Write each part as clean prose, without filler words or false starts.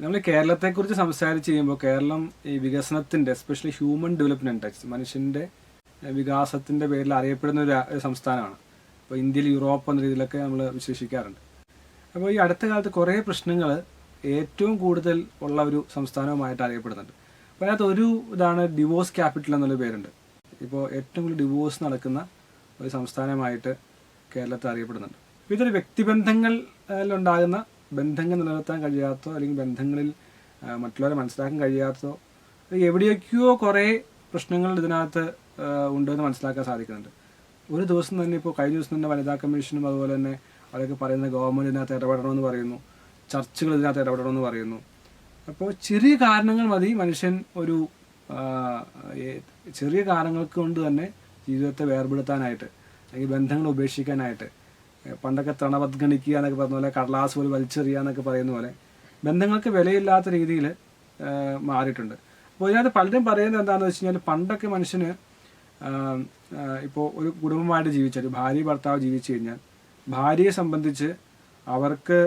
നമ്മൾ കേരളത്തെക്കുറിച്ച് സംസാരിച്ച് ചെയ്യുമ്പോൾ കേരളം ഈ വികസനത്തിൻ്റെ എസ്പെഷ്യലി ഹ്യൂമൻ ഡെവലപ്മെൻറ്റ് മനുഷ്യൻ്റെ വികാസത്തിൻ്റെ പേരിൽ അറിയപ്പെടുന്ന ഒരു സംസ്ഥാനമാണ്. അപ്പോൾ ഇന്ത്യയിൽ യൂറോപ്പ് എന്ന രീതിയിലൊക്കെ നമ്മൾ വിശേഷിക്കാറുണ്ട്. അപ്പോൾ ഈ അടുത്ത കാലത്ത് കുറേ പ്രശ്നങ്ങൾ ഏറ്റവും കൂടുതൽ ഉള്ള ഒരു സംസ്ഥാനവുമായിട്ട് അറിയപ്പെടുന്നുണ്ട്. അപ്പോൾ അതിനകത്ത് ഒരു ഇതാണ് ഡിവോഴ്സ് ക്യാപിറ്റൽ എന്നുള്ള പേരുണ്ട്. ഇപ്പോൾ ഏറ്റവും കൂടുതൽ ഡിവോഴ്സ് നടക്കുന്ന ഒരു സംസ്ഥാനമായിട്ട് കേരളത്തിൽ അറിയപ്പെടുന്നുണ്ട്. അപ്പോൾ ഇതൊരു വ്യക്തിബന്ധങ്ങളിലുണ്ടാകുന്ന ബന്ധങ്ങൾ നിലനിർത്താൻ കഴിയാത്തോ അല്ലെങ്കിൽ ബന്ധങ്ങളിൽ മറ്റുള്ളവരെ മനസ്സിലാക്കാൻ കഴിയാത്തോ എവിടെയൊക്കെയോ കുറേ പ്രശ്നങ്ങൾ ഇതിനകത്ത് ഉണ്ടെന്ന് മനസ്സിലാക്കാൻ സാധിക്കുന്നുണ്ട്. ഒരു ദിവസം തന്നെ ഇപ്പോൾ കഴിഞ്ഞ ദിവസം തന്നെ വനിതാ കമ്മീഷനും അതുപോലെ തന്നെ അവരൊക്കെ പറയുന്ന ഗവൺമെൻറ് ഇതിനകത്ത് ഇടപെടണമെന്ന് പറയുന്നു, ചർച്ചകൾ ഇതിനകത്ത് ഇടപെടണമെന്ന് പറയുന്നു. അപ്പോൾ ചെറിയ കാരണങ്ങൾ മതി മനുഷ്യൻ ഒരു ചെറിയ കാരണങ്ങൾക്ക് കൊണ്ട് തന്നെ ജീവിതത്തെ വേർപെടുത്താനായിട്ട് അല്ലെങ്കിൽ ബന്ധങ്ങൾ ഉപേക്ഷിക്കാനായിട്ട്. പണ്ടൊക്കെ തണവദ്ഗണിക്കുക എന്നൊക്കെ പറഞ്ഞ പോലെ കടലാസ് പോലെ വലിച്ചെറിയുക എന്നൊക്കെ പറയുന്ന പോലെ ബന്ധങ്ങൾക്ക് വിലയില്ലാത്ത രീതിയിൽ മാറിയിട്ടുണ്ട്. അപ്പോൾ ഇതിനകത്ത് പലരും പറയുന്നത് എന്താണെന്ന് വെച്ച് കഴിഞ്ഞാൽ പണ്ടൊക്കെ മനുഷ്യന് ഇപ്പോൾ ഒരു കുടുംബമായിട്ട് ജീവിച്ചാൽ ഭാര്യ ഭർത്താവ് ജീവിച്ചു കഴിഞ്ഞാൽ ഭാര്യയെ സംബന്ധിച്ച് അവർക്ക്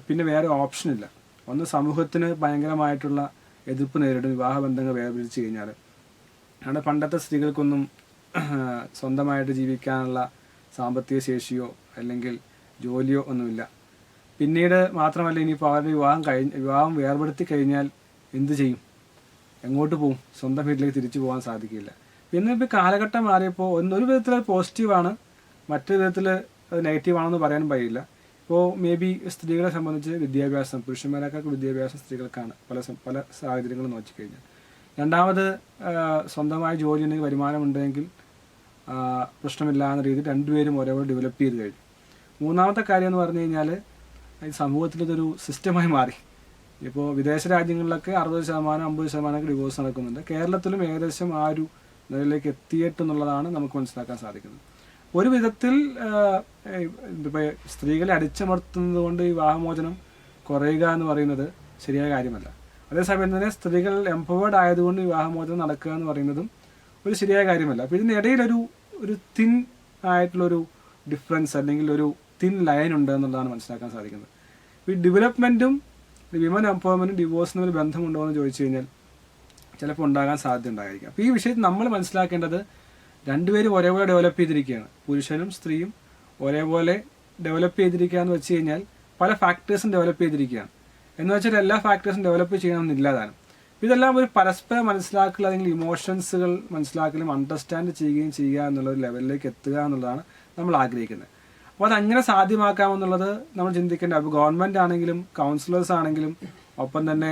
പിന്നെ വേറെ ഓപ്ഷനില്ല. ഒന്ന് സമൂഹത്തിന് ഭയങ്കരമായിട്ടുള്ള എതിർപ്പ് നേരിടും വിവാഹബന്ധങ്ങൾ വേർപിരിച്ച് കഴിഞ്ഞാൽ. കാരണം പണ്ടത്തെ സ്ത്രീകൾക്കൊന്നും സ്വന്തമായിട്ട് ജീവിക്കാനുള്ള സാമ്പത്തിക ശേഷിയോ അല്ലെങ്കിൽ ജോലിയോ ഒന്നുമില്ല. പിന്നീട് മാത്രമല്ല ഇനിയിപ്പോൾ അവരുടെ വിവാഹം വേർപെടുത്തി കഴിഞ്ഞാൽ എന്ത് ചെയ്യും, എങ്ങോട്ട് പോകും, സ്വന്തം വീട്ടിലേക്ക് തിരിച്ചു പോകാൻ സാധിക്കില്ല. പിന്നെ ഇപ്പോൾ കാലഘട്ടം മാറിയപ്പോൾ ഒരു വിധത്തിൽ അത് പോസിറ്റീവാണ്, മറ്റൊരു വിധത്തിൽ അത് നെഗറ്റീവാണെന്ന് പറയാനും കഴിയില്ല. ഇപ്പോൾ മേ ബി സ്ത്രീകളെ സംബന്ധിച്ച് വിദ്യാഭ്യാസം പുരുഷന്മാരെക്കാൾക്ക് വിദ്യാഭ്യാസം സ്ത്രീകൾക്കാണ് പല സാഹചര്യങ്ങളും നോക്കിക്കഴിഞ്ഞാൽ. രണ്ടാമത് സ്വന്തമായ ജോലി ഉണ്ടെങ്കിൽ വരുമാനമുണ്ടെങ്കിൽ പ്രശ്നമില്ല എന്ന രീതിയിൽ രണ്ടുപേരും ഒരേപോലെ ഡെവലപ്പ് ചെയ്ത് കഴിഞ്ഞു. മൂന്നാമത്തെ കാര്യം എന്ന് പറഞ്ഞു കഴിഞ്ഞാൽ ഈ സമൂഹത്തിൽ ഇതൊരു സിസ്റ്റമായി മാറി. ഇപ്പോൾ വിദേശ രാജ്യങ്ങളിലൊക്കെ 60% 50% ഡിവോഴ്സ് നടക്കുന്നുണ്ട്. കേരളത്തിലും ഏകദേശം ആ ഒരു നിലയിലേക്ക് എത്തിയിട്ടുള്ളതാണ് നമുക്ക് മനസ്സിലാക്കാൻ സാധിക്കുന്നത്. ഒരു വിധത്തിൽ ഇപ്പോൾ സ്ത്രീകളെ അടിച്ചമർത്തുന്നത് കൊണ്ട് വിവാഹമോചനം കുറയുക എന്ന് പറയുന്നത് ശരിയായ കാര്യമല്ല. അതേസമയം തന്നെ സ്ത്രീകൾ എംപവേർഡ് ആയതുകൊണ്ട് വിവാഹമോചനം നടക്കുക എന്ന് പറയുന്നതും ഒരു ശരിയായ കാര്യമല്ല. അപ്പോൾ ഇതിനിടയിലൊരു തിൻ ആയിട്ടുള്ളൊരു ഡിഫറൻസ് അല്ലെങ്കിൽ ഒരു തിൻ ലൈൻ ഉണ്ട് എന്നുള്ളതാണ് മനസ്സിലാക്കാൻ സാധിക്കുന്നത്. ഈ ഡെവലപ്മെൻറ്റും വിമൻ എംപവർമെൻറ്റും ഡിവോഴ്സും തമ്മിൽ ബന്ധമുണ്ടോ എന്ന് ചോദിച്ചു കഴിഞ്ഞാൽ ചിലപ്പോൾ ഉണ്ടാകാൻ സാധ്യത ഉണ്ടായിരിക്കും. അപ്പോൾ ഈ വിഷയത്തിൽ നമ്മൾ മനസ്സിലാക്കേണ്ടത് രണ്ടുപേരും ഒരേപോലെ ഡെവലപ്പ് ചെയ്തിരിക്കുകയാണ്. പുരുഷനും സ്ത്രീയും ഒരേപോലെ ഡെവലപ്പ് ചെയ്തിരിക്കുക എന്ന് വെച്ച് കഴിഞ്ഞാൽ പല ഫാക്ടേഴ്സും ഡെവലപ്പ് ചെയ്തിരിക്കുകയാണ്. എന്ന് വെച്ചാൽ എല്ലാ ഫാക്ടേഴ്സും ഡെവലപ്പ് ചെയ്യണമെന്നില്ല താനും. ഇതെല്ലാം ഒരു പരസ്പരം മനസ്സിലാക്കൽ അല്ലെങ്കിൽ ഇമോഷൻസുകൾ മനസ്സിലാക്കലും അണ്ടർസ്റ്റാൻഡ് ചെയ്യുക എന്നുള്ള ഒരു ലെവലിലേക്ക് എത്തുക എന്നുള്ളതാണ് നമ്മൾ ആഗ്രഹിക്കുന്നത്. അപ്പോൾ അതങ്ങനെ സാധ്യമാക്കാമെന്നുള്ളത് നമ്മൾ ചിന്തിക്കേണ്ട. അപ്പോൾ ഗവൺമെൻറ് ആണെങ്കിലും കൗൺസിലേഴ്സ് ആണെങ്കിലും ഒപ്പം തന്നെ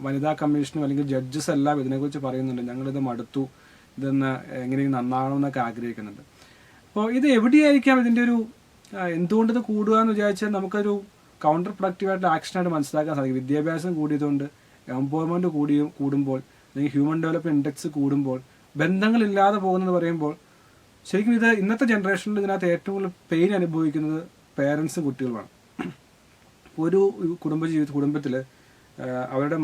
വനിതാ കമ്മീഷനും അല്ലെങ്കിൽ ജഡ്ജസ് എല്ലാം ഇതിനെക്കുറിച്ച് പറയുന്നുണ്ട്. ഞങ്ങളിത് മടുത്തു, ഇതൊന്ന് എങ്ങനെയും നന്നാവണമെന്നൊക്കെ ആഗ്രഹിക്കുന്നുണ്ട്. അപ്പോൾ ഇത് എവിടെയായിരിക്കാം ഇതിൻ്റെ ഒരു എന്തുകൊണ്ടിത് കൂടുക എന്ന് വിചാരിച്ചാൽ നമുക്കൊരു കൗണ്ടർ പ്രൊഡക്റ്റീവായിട്ട് ആക്ഷനായിട്ട് മനസ്സിലാക്കാൻ സാധിക്കും. വിദ്യാഭ്യാസം കൂടിയതുകൊണ്ട് എംപവർമെൻറ്റ് കൂടുമ്പോൾ അല്ലെങ്കിൽ ഹ്യൂമൻ ഡെവലപ്മെൻറ്റ് ഇൻഡെക്സ് കൂടുമ്പോൾ ബന്ധങ്ങളില്ലാതെ പോകുന്നത് പറയുമ്പോൾ ശരിക്കും ഇത് ഇന്നത്തെ ജനറേഷനിൽ ഇതിനകത്ത് ഏറ്റവും കൂടുതൽ പെയിൻ അനുഭവിക്കുന്നത് പേരൻസും കുട്ടികളുമാണ്. ഒരു കുടുംബത്തിൽ അവരുടെ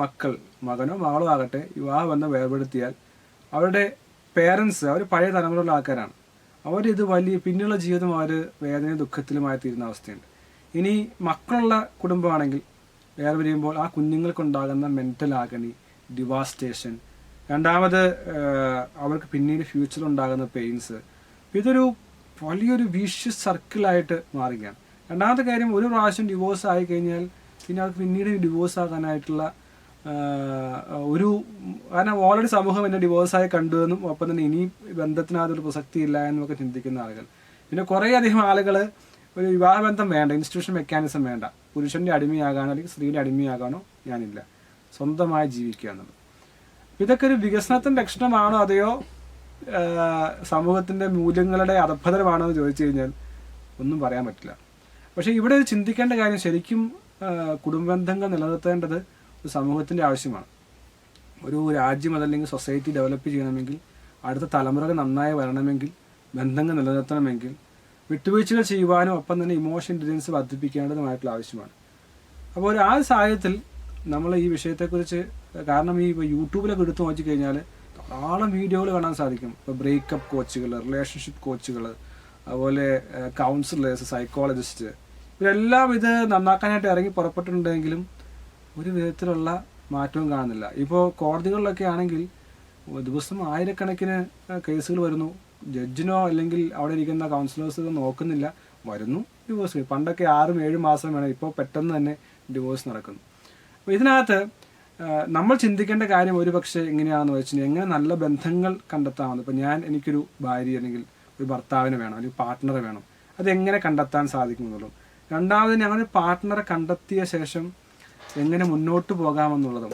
മകനോ മകളോ ആകട്ടെ വിവാഹബന്ധം വേർപെടുത്തിയാൽ അവരുടെ പേരൻസ് അവർ പഴയ തലമുറയിലുള്ള ആൾക്കാരാണ്. അവരിത് പിന്നെയുള്ള ജീവിതം അവർ വേദനയും ദുഃഖത്തിലുമായി തീരുന്ന അവസ്ഥയുണ്ട്. ഇനി മക്കളുള്ള കുടുംബമാണെങ്കിൽ വേർപിരിയുമ്പോൾ ആ കുഞ്ഞുങ്ങൾക്കുണ്ടാകുന്ന മെൻ്റൽ ആഗണി, ഡിവാസ്റ്റേഷൻ, രണ്ടാമത് അവർക്ക് പിന്നീട് ഫ്യൂച്ചറിലുണ്ടാകുന്ന പെയിൻസ്, ഇതൊരു വലിയൊരു വിഷ്യസ് സർക്കിളായിട്ട് മാറുകയാണ്. രണ്ടാമത്തെ കാര്യം, ഒരു പ്രാവശ്യം ഡിവോഴ്സ് ആയി കഴിഞ്ഞാൽ പിന്നെ അവർക്ക് പിന്നീട് ഡിവോഴ്സ് ആകാനായിട്ടുള്ള കാരണം ഓൾറെഡി സമൂഹം എന്നെ ഡിവോഴ്സായി കണ്ടുവെന്നും ഒപ്പം തന്നെ ഇനി ബന്ധത്തിനകത്തൊരു പ്രസക്തി ഇല്ല എന്നുമൊക്കെ ചിന്തിക്കുന്ന ആളുകൾ. പിന്നെ കുറേയധികം ആളുകൾ ഒരു വിവാഹബന്ധം വേണ്ട, ഇൻസ്റ്റിറ്റ്യൂഷൻ മെക്കാനിസം വേണ്ട, പുരുഷൻ്റെ അടിമയാകാനോ അല്ലെങ്കിൽ സ്ത്രീയുടെ അടിമയാകാനോ ഞാനില്ല, സ്വന്തമായി ജീവിക്കുക എന്നുള്ളത്. ഇതൊക്കെ ഒരു വികസനത്തിൻ്റെ ലക്ഷണമാണോ അതെയോ സമൂഹത്തിൻ്റെ മൂല്യങ്ങളുടെ അധപ്പതനമാണോ എന്ന് ചോദിച്ചു കഴിഞ്ഞാൽ ഒന്നും പറയാൻ പറ്റില്ല. പക്ഷേ ഇവിടെ ഒരു ചിന്തിക്കേണ്ട കാര്യം, ശരിക്കും കുടുംബബന്ധങ്ങൾ നിലനിർത്തേണ്ടത് ഒരു സമൂഹത്തിൻ്റെ ആവശ്യമാണ്. ഒരു രാജ്യം അതല്ലെങ്കിൽ സൊസൈറ്റി ഡെവലപ്പ് ചെയ്യണമെങ്കിൽ, അടുത്ത തലമുറകൾ നന്നായി വരണമെങ്കിൽ, ബന്ധങ്ങൾ നിലനിർത്തണമെങ്കിൽ വിട്ടുവീഴ്ചകൾ ചെയ്യുവാനും ഒപ്പം തന്നെ ഇമോഷൻ ഇൻ്റലിജൻസ് വർദ്ധിപ്പിക്കേണ്ടതുമായിട്ടുള്ള ആവശ്യമാണ്. അപ്പോൾ ആ സാഹചര്യത്തിൽ നമ്മൾ ഈ വിഷയത്തെക്കുറിച്ച്, കാരണം ഈ യൂട്യൂബിലൊക്കെ എടുത്തു നോക്കിക്കഴിഞ്ഞാൽ ധാരാളം വീഡിയോകൾ കാണാൻ സാധിക്കും. ഇപ്പോൾ ബ്രേക്കപ്പ് കോച്ചുകൾ, റിലേഷൻഷിപ്പ് കോച്ചുകൾ, അതുപോലെ കൗൺസിലേഴ്സ്, സൈക്കോളജിസ്റ്റ്, ഇവരെല്ലാം ഇത് നന്നാക്കാനായിട്ട് ഇറങ്ങി പുറപ്പെട്ടിട്ടുണ്ടെങ്കിലും ഒരു വിധത്തിലുള്ള മാറ്റവും കാണുന്നില്ല. ഇപ്പോൾ കോടതികളിലൊക്കെ ആണെങ്കിൽ ദിവസം ആയിരക്കണക്കിന് കേസുകൾ വരുന്നു. ജഡ്ജിനോ അല്ലെങ്കിൽ അവിടെ ഇരിക്കുന്ന കൗൺസിലേഴ്സോ നോക്കുന്നില്ല, വരുന്നു, ഡിവോഴ്സ്. പണ്ടൊക്കെ 6-7 മാസം വേണം, ഇപ്പോൾ പെട്ടെന്ന് തന്നെ ഡിവോഴ്സ് നടക്കുന്നു. അപ്പോൾ ഇതിനകത്ത് നമ്മൾ ചിന്തിക്കേണ്ട കാര്യം ഒരു പക്ഷേ എങ്ങനെയാണെന്ന് വെച്ചാൽ എങ്ങനെ നല്ല ബന്ധങ്ങൾ കണ്ടെത്താമെന്ന്. ഇപ്പോൾ എനിക്കൊരു ഭാര്യ അല്ലെങ്കിൽ ഒരു ഭർത്താവിനെ വേണം, അല്ലെങ്കിൽ പാർട്ട്ണറെ വേണം, അതെങ്ങനെ കണ്ടെത്താൻ സാധിക്കുമെന്നുള്ളൂ. രണ്ടാമത് ഞങ്ങളൊരു പാർട്ട്ണറെ കണ്ടെത്തിയ ശേഷം എങ്ങനെ മുന്നോട്ട് പോകാമെന്നുള്ളതും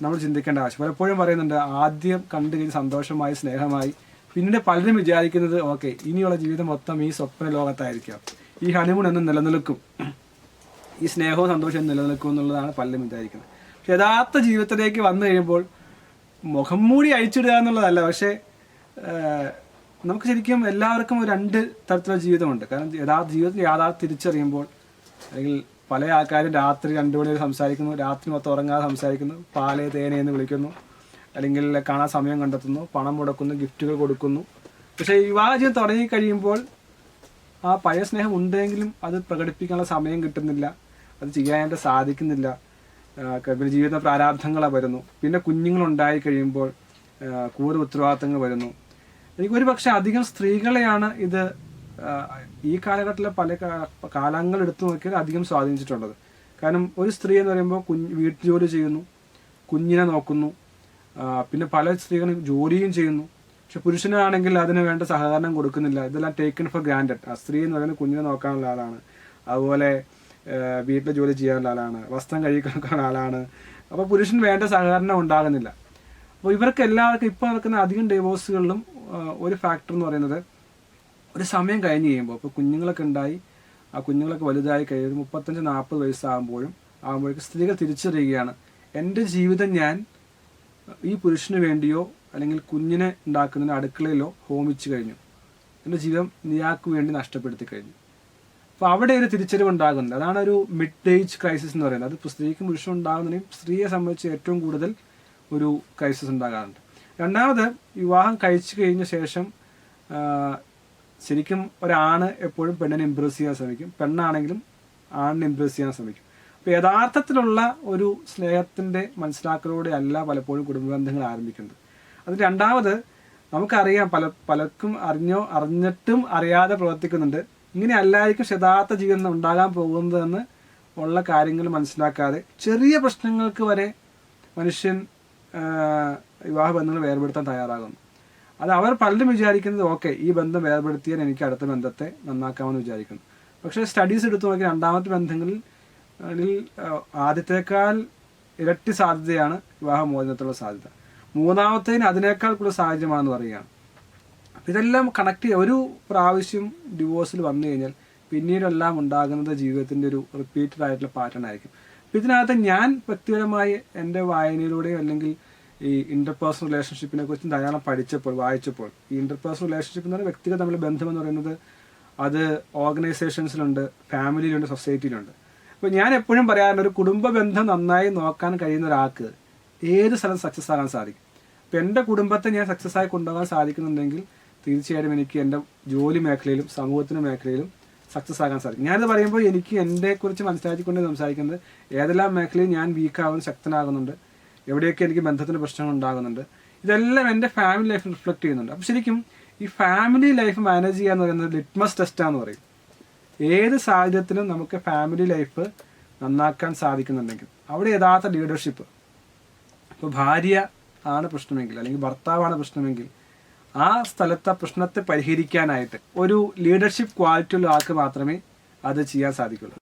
നമ്മൾ ചിന്തിക്കേണ്ട ആവശ്യം. പലപ്പോഴും പറയുന്നുണ്ട്, ആദ്യം കണ്ടു കഴിഞ്ഞ് സന്തോഷമായി സ്നേഹമായി, പിന്നീട് പലരും വിചാരിക്കുന്നത് ഓക്കെ ഇനിയുള്ള ജീവിതം മൊത്തം ഈ സ്വപ്ന ലോകത്തായിരിക്കാം, ഈ ഹണിമൂൺ എന്നും നിലനിൽക്കും, ഈ സ്നേഹവും സന്തോഷവും നിലനിൽക്കും എന്നുള്ളതാണ് പലരും വിചാരിക്കുന്നത്. പക്ഷെ യഥാർത്ഥ ജീവിതത്തിലേക്ക് വന്നു കഴിയുമ്പോൾ മുഖം മൂടി അഴിച്ചിടുക എന്നുള്ളതല്ല, പക്ഷേ നമുക്ക് ശരിക്കും എല്ലാവർക്കും 2 തരത്തിലുള്ള ജീവിതമുണ്ട്. കാരണം ജീവിതത്തിൽ യാഥാർത്ഥ്യം തിരിച്ചറിയുമ്പോൾ, അല്ലെങ്കിൽ പല ആൾക്കാരും രാത്രി 2 മണി വരെ സംസാരിക്കുന്നു, രാത്രി മൊത്തം ഉറങ്ങാതെ സംസാരിക്കുന്നു, പാലേ തേനെ എന്ന് വിളിക്കുന്നു, അല്ലെങ്കിൽ കാണാൻ സമയം കണ്ടെത്തുന്നു, പണം മുടക്കുന്നു, ഗിഫ്റ്റുകൾ കൊടുക്കുന്നു. പക്ഷേ വിവാഹ ജീവിതം തുടങ്ങിക്കഴിയുമ്പോൾ ആ പഴയ സ്നേഹം ഉണ്ടെങ്കിലും അത് പ്രകടിപ്പിക്കാനുള്ള സമയം കിട്ടുന്നില്ല, അത് ചെയ്യാനായിട്ട് സാധിക്കുന്നില്ല. പിന്നെ ജീവിത പ്രാരാബ്ധങ്ങളാണ് വരുന്നു. പിന്നെ കുഞ്ഞുങ്ങളുണ്ടായി കഴിയുമ്പോൾ കൂടുതൽ ഉത്തരവാദിത്തങ്ങൾ വരുന്നു. എനിക്കൊരു പക്ഷെ അധികം സ്ത്രീകളെയാണ് ഇത് ഈ കാലഘട്ടത്തിലെ പല കാലങ്ങൾ എടുത്തു നോക്കിയാൽ അധികം സ്വാധീനിച്ചിട്ടുള്ളത്. കാരണം ഒരു സ്ത്രീ എന്ന് പറയുമ്പോൾ വീട്ടുജോലി ചെയ്യുന്നു, കുഞ്ഞിനെ നോക്കുന്നു, പിന്നെ പല സ്ത്രീകളും ജോലിയും ചെയ്യുന്നു. പക്ഷെ പുരുഷനാണെങ്കിൽ അതിന് വേണ്ട സഹകരണം കൊടുക്കുന്നില്ല. ഇതെല്ലാം ടേക്കൺ ഫോർ ഗ്രാൻഡഡ്. ആ സ്ത്രീ എന്ന് പറയുന്നത് കുഞ്ഞിനെ നോക്കാനുള്ള ആളാണ്, അതുപോലെ വീട്ടിലെ ജോലി ചെയ്യാനുള്ള ആളാണ്, വസ്ത്രം കഴുകാനുള്ള ആളാണ്. അപ്പോൾ പുരുഷൻ വേണ്ട സഹകരണം ഉണ്ടാകുന്നില്ല. അപ്പോൾ ഇവർക്ക് എല്ലാവർക്കും ഇപ്പോൾ നടക്കുന്ന അധികം ഡിവോഴ്സുകളിലും ഒരു ഫാക്ടർ എന്ന് പറയുന്നത് ഒരു സമയം കഴിഞ്ഞ് കഴിയുമ്പോൾ, ഇപ്പോൾ കുഞ്ഞുങ്ങളൊക്കെ ഉണ്ടായി, ആ കുഞ്ഞുങ്ങളൊക്കെ വലുതായി കഴിയുമ്പോൾ 35-40 വയസ്സാകുമ്പോഴേക്കും സ്ത്രീകൾ തിരിച്ചറിയുകയാണ്, എൻ്റെ ജീവിതം ഞാൻ ഈ പുരുഷന് വേണ്ടിയോ അല്ലെങ്കിൽ കുഞ്ഞിനെ ഉണ്ടാക്കുന്നതിന് അടുക്കളയിലോ ഹോമിച്ചു കഴിഞ്ഞു, എൻ്റെ ജീവിതം ഇയാൾക്ക് വേണ്ടി നഷ്ടപ്പെടുത്തി കഴിഞ്ഞു. അപ്പോൾ അവിടെ ഒരു തിരിച്ചറിവ് ഉണ്ടാകുന്നുണ്ട്. അതാണ് ഒരു മിഡ് ഏജ് ക്രൈസിസ് എന്ന് പറയുന്നത്. അത് സ്ത്രീക്കും പുരുഷനും ഉണ്ടാകുന്നതിനും സ്ത്രീയെ സംബന്ധിച്ച് ഏറ്റവും കൂടുതൽ ഒരു ക്രൈസിസ് ഉണ്ടാകാറുണ്ട്. രണ്ടാമത്, വിവാഹം കഴിച്ചു കഴിഞ്ഞ ശേഷം ശരിക്കും ഒരാണ് എപ്പോഴും പെണ്ണിനെ ഇംപ്രസ് ചെയ്യാൻ ശ്രമിക്കും, പെണ്ണാണെങ്കിലും ആണിനെ ഇംപ്രസ് ചെയ്യാൻ ശ്രമിക്കും. അപ്പോൾ യഥാർത്ഥത്തിലുള്ള ഒരു സ്നേഹത്തിൻ്റെ മനസ്സിലാക്കലോടെ അല്ല പലപ്പോഴും കുടുംബ ബന്ധങ്ങൾ ആരംഭിക്കുന്നത്. അത് രണ്ടാമത്, നമുക്കറിയാം പലർക്കും അറിഞ്ഞിട്ടും അറിയാതെ പ്രവർത്തിക്കുന്നുണ്ട്. ഇങ്ങനെ അല്ലായിരിക്കും യഥാർത്ഥ ജീവിതം ഉണ്ടാകാൻ പോകുന്നതെന്ന് ഉള്ള കാര്യങ്ങൾ മനസ്സിലാക്കാതെ ചെറിയ പ്രശ്നങ്ങൾക്ക് വരെ മനുഷ്യൻ വിവാഹ ബന്ധങ്ങൾ വേർപെടുത്താൻ തയ്യാറാകുന്നു. അത് അവർ പലരും വിചാരിക്കുന്നത് ഓക്കെ ഈ ബന്ധം വേർപെടുത്തിയാൽ എനിക്ക് അടുത്ത ബന്ധത്തെ നന്നാക്കാമെന്ന് വിചാരിക്കുന്നു. പക്ഷേ സ്റ്റഡീസ് എടുത്തു നോക്കി രണ്ടാമത്തെ ബന്ധങ്ങളിൽ ആദ്യത്തേക്കാൾ ഇരട്ടി സാധ്യതയാണ് വിവാഹമോചനത്തിലുള്ള സാധ്യത, മൂന്നാമത്തേന് അതിനേക്കാൾ കൂടുതൽ സാഹചര്യമാണെന്ന് പറയുകയാണ്. അപ്പം ഇതെല്ലാം കണക്ട് ചെയ്യുക. ഒരു പ്രാവശ്യം ഡിവോഴ്സിൽ വന്നു കഴിഞ്ഞാൽ പിന്നീടെല്ലാം ഉണ്ടാകുന്നത് ജീവിതത്തിൻ്റെ ഒരു റിപ്പീറ്റഡ് ആയിട്ടുള്ള പാറ്റേൺ ആയിരിക്കും. അപ്പം ഇതിനകത്ത് ഞാൻ വ്യക്തിപരമായി എൻ്റെ വായനയിലൂടെയോ അല്ലെങ്കിൽ ഈ ഇന്റർപേഴ്സണൽ റിലേഷൻഷിപ്പിനെ കുറിച്ച് ധാരാളം വായിച്ചപ്പോൾ ഈ ഇന്റർപേഴ്സണൽ റിലേഷൻഷിപ്പ് എന്ന് പറയുന്നത് വ്യക്തികൾ തമ്മിൽ ബന്ധം എന്ന് പറയുന്നത് അത് ഓർഗനൈസേഷൻസിലുണ്ട്, ഫാമിലിയിലുണ്ട്, സൊസൈറ്റിയിലുണ്ട്. അപ്പോൾ ഞാൻ എപ്പോഴും പറയാറുണ്ട്, ഒരു കുടുംബ ബന്ധം നന്നായി നോക്കാൻ കഴിയുന്ന ഒരാൾക്ക് ഏത് സ്ഥലം സക്സസ് ആകാൻ സാധിക്കും. അപ്പോൾ എൻ്റെ കുടുംബത്തെ ഞാൻ സക്സസ് ആയി കൊണ്ടുപോകാൻ സാധിക്കുന്നുണ്ടെങ്കിൽ തീർച്ചയായിട്ടും എനിക്ക് എൻ്റെ ജോലി മേഖലയിലും സമൂഹത്തിൻ്റെ മേഖലയിലും സക്സസ് ആകാൻ സാധിക്കും. ഞാനത് പറയുമ്പോൾ എനിക്ക് എന്നെക്കുറിച്ച് മനസ്സിലാക്കിക്കൊണ്ട് സംസാരിക്കുന്നത് ഏതെല്ലാം മേഖലയിൽ ഞാൻ വീക്കാകുന്നു, ശക്തനാകുന്നുണ്ട്, എവിടെയൊക്കെ എനിക്ക് ബന്ധത്തിന് പ്രശ്നങ്ങൾ ഉണ്ടാകുന്നുണ്ട്, ഇതെല്ലാം എൻ്റെ ഫാമിലി ലൈഫിൽ റിഫ്ലക്ട് ചെയ്യുന്നുണ്ട്. അപ്പോൾ ശരിക്കും ഈ ഫാമിലി ലൈഫ് മാനേജ് ചെയ്യുക എന്ന് പറയുന്നത് ലിറ്റ്മസ് ടെസ്റ്റാന്ന് പറയും. ഏത് സാഹചര്യത്തിലും നമുക്ക് ഫാമിലി ലൈഫ് നന്നാക്കാൻ സാധിക്കുന്നുണ്ടെങ്കിൽ അവിടെ യഥാർത്ഥ ലീഡർഷിപ്പ്, ഇപ്പോൾ ഭാര്യ ആണ് പ്രശ്നമെങ്കിൽ അല്ലെങ്കിൽ ഭർത്താവാണ് പ്രശ്നമെങ്കിൽ ആ സ്ഥലത്തെ പ്രശ്നത്തെ പരിഹരിക്കാനായിട്ട് ഒരു ലീഡർഷിപ്പ് ക്വാളിറ്റി ഉള്ള ആൾക്ക് മാത്രമേ അത് ചെയ്യാൻ സാധിക്കുള്ളൂ.